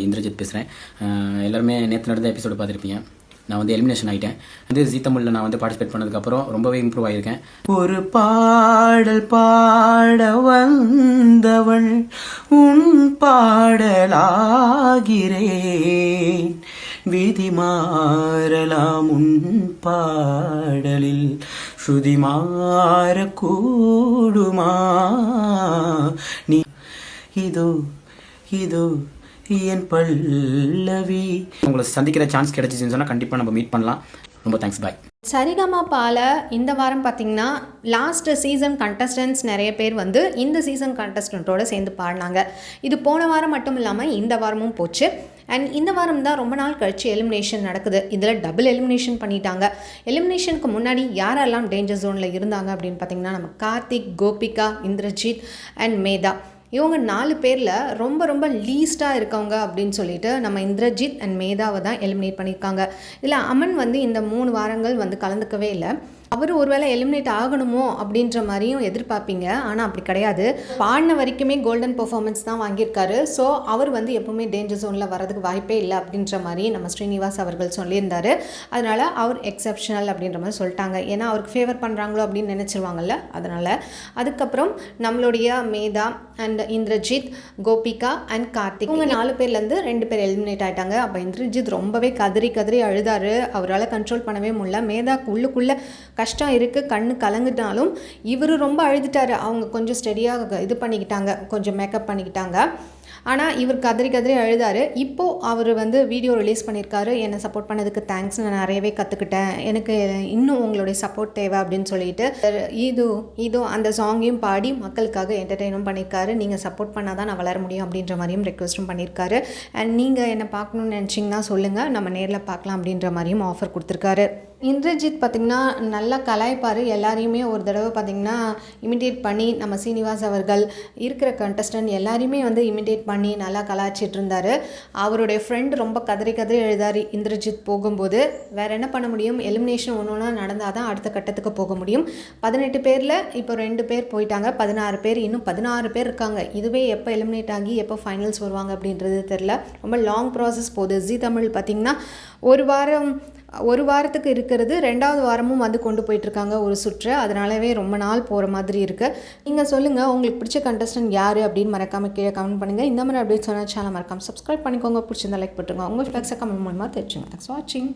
இந்திரஜித் பேசுகிறேன். எல்லாருமே நேற்று நடந்த எபிசோடு பார்த்துருப்பீங்க. நான் வந்து எலிமினேஷன் ஆகிட்டேன். ஜீ தமிழில் நான் வந்து பார்ட்டிசிபேட் பண்ணதுக்கப்புறம் ரொம்பவே இம்ப்ரூவ் ஆகியிருக்கேன். ஒரு பாடல் பாட வந்தவள் உன் பாடலாகிறேன், விதி மாறலாம் உன் பாடலில் ஸ்ருதி மாறக்கூடுமா, நீ இதோ இதோ என் பல்லவி. உங்களை சந்திக்கிற சான்ஸ் கிடைச்சிச்சுன்னு சொன்னால் கண்டிப்பாக நம்ம மீட் பண்ணலாம். ரொம்ப தேங்க்ஸ், பாய். சரிகமாபால இந்த வாரம் பார்த்திங்கன்னா லாஸ்ட் சீசன் கண்டஸ்டன்ட்ஸ் நிறைய பேர் வந்து இந்த சீசன் கண்டஸ்டண்ட்டோடு சேர்ந்து பாடினாங்க. இது போன வாரம் மட்டும் இல்லாமல் இந்த வாரமும் போச்சு. அண்ட் இந்த வாரம் தான் ரொம்ப நாள் கழிச்சு எலிமினேஷன் நடக்குது. இதில் டபுள் எலிமினேஷன் பண்ணிட்டாங்க. எலிமினேஷனுக்கு முன்னாடி யாரெல்லாம் டேஞ்சர் ஜோனில் இருந்தாங்க அப்படின்னு பார்த்திங்கன்னா நம்ம கார்த்திக், கோபிகா, இந்திரஜித் அண்ட் மேதா, இவங்க 4 பேரில் ரொம்ப லீஸ்ட்டாக இருக்கவங்க அப்படின்னு சொல்லிட்டு நம்ம இந்திரஜித் அண்ட் மேதாவை தான் எலிமினேட் பண்ணியிருக்காங்க. இதில் அமன் வந்து இந்த 3 வாரங்கள் வந்து கலந்துக்கவே இல்லை. அவர் ஒருவேளை எலிமினேட் ஆகணுமோ அப்படின்ற மாதிரியும் எதிர்பார்ப்பீங்க. ஆனால் அப்படி கிடையாது. பாடின வரைக்குமே கோல்டன் பெர்ஃபார்மன்ஸ் தான் வாங்கியிருக்காரு. ஸோ அவர் வந்து எப்போவுமே டேஞ்சர் ஜோனில் வரதுக்கு வாய்ப்பே இல்லை அப்படின்ற மாதிரி நம்ம ஸ்ரீனிவாஸ் அவர்கள் சொல்லியிருந்தார். அதனால் அவர் எக்ஸப்ஷனல் அப்படின்ற மாதிரி சொல்லிட்டாங்க. ஏன்னா அவருக்கு ஃபேவர் பண்ணுறாங்களோ அப்படின்னு நினச்சிருவாங்கல்ல, அதனால். அதுக்கப்புறம் நம்மளுடைய மேதா அண்ட் இந்திரஜித், கோபிகா அண்ட் கார்த்திக், இவங்க 4 பேர்லேருந்து 2 பேர் எலிமினேட் ஆகிட்டாங்க. அப்போ இந்திரஜித் ரொம்பவே கதறி அழுதாரு. அவரால் கண்ட்ரோல் பண்ணவே முடியல. மேதாக்கு உள்ளுக்குள்ளே கஷ்டம் இருக்குது, கண்ணு கலங்கிட்டாலும் இவர் ரொம்ப அழுதுட்டார். அவங்க கொஞ்சம் ஸ்டெடியாக இது பண்ணிக்கிட்டாங்க, கொஞ்சம் மேக்கப் பண்ணிக்கிட்டாங்க. ஆனால் இவர் கதறி அழுதார். இப்போது அவர் வந்து வீடியோ ரிலீஸ் பண்ணியிருக்காரு. என்னை சப்போர்ட் பண்ணதுக்கு தேங்க்ஸ், நான் நிறையவே கற்றுக்கிட்டேன், எனக்கு இன்னும் உங்களுடைய சப்போர்ட் தேவை அப்படின்னு சொல்லிட்டு இதோ அந்த சாங்கையும் பாடி மக்களுக்காக என்டர்டெயினும் பண்ணியிருக்காரு. நீங்கள் சப்போர்ட் பண்ணால் தான் நான் வளர முடியும் அப்படின்ற மாதிரியும் ரெக்வஸ்ட்டும் பண்ணியிருக்காரு. அண்ட் நீங்கள் என்னை பார்க்கணுன்னு நினச்சிங்கன்னா சொல்லுங்கள், நம்ம நேரில் பார்க்கலாம் அப்படின்ற மாதிரியும் ஆஃபர் கொடுத்துருக்காரு. இந்திரஜித் பார்த்திங்கன்னா நல்லா கலாய்ப்பார். எல்லாரையுமே ஒரு தடவை பார்த்திங்கன்னா இமிடேட் பண்ணி நம்ம சீனிவாஸ் அவர்கள் இருக்கிற கண்டஸ்டன்ட் எல்லாரையுமே வந்து இமிடேட் பண்ணி நல்லா கலாய்ச்சிட்டு இருந்தார். அவருடைய ஃப்ரெண்ட் ரொம்ப கதறி எழுதார் இந்திரஜித் போகும்போது. வேறு என்ன பண்ண முடியும், எலிமினேஷன் ஒன்று நடந்தால் தான் அடுத்த கட்டத்துக்கு போக முடியும். 18 பேரில் இப்போ 2 பேர் போயிட்டாங்க. 16 பேர், இன்னும் 16 பேர் இருக்காங்க. இதுவே எப்போ எலிமினேட் ஆகி எப்போ ஃபைனல்ஸ் வருவாங்க அப்படின்றது தெரில. ரொம்ப லாங் ப்ராசஸ் போகுது. ஜீ தமிழ் பார்த்திங்கன்னா ஒரு வாரத்துக்கு இருக்கிறது 2வது வாரமும் வந்து கொண்டு போயிட்டுருக்காங்க ஒரு சுற்று. அதனாலவே ரொம்ப நாள் போகிற மாதிரி இருக்குது. நீங்கள் சொல்லுங்கள், உங்களுக்கு பிடிச்ச கண்டஸ்டன்ட் யார் அப்படின்னு மறக்காமல் கீழே கமெண்ட் பண்ணுங்கள். இந்த மாதிரி அப்டேட் சொன்னால் சேனல் மறக்காமல் சப்ஸ்கிரைப் பண்ணிக்கோங்க. பிடிச்சிருந்தா லைக் போட்டுருங்க. உங்கள் ஃபீட்பேக்ஸை கமெண்ட் மூலமாக தெரிஞ்சுங்க. தேங்க்ஸ் ஃபார் வாட்சிங்.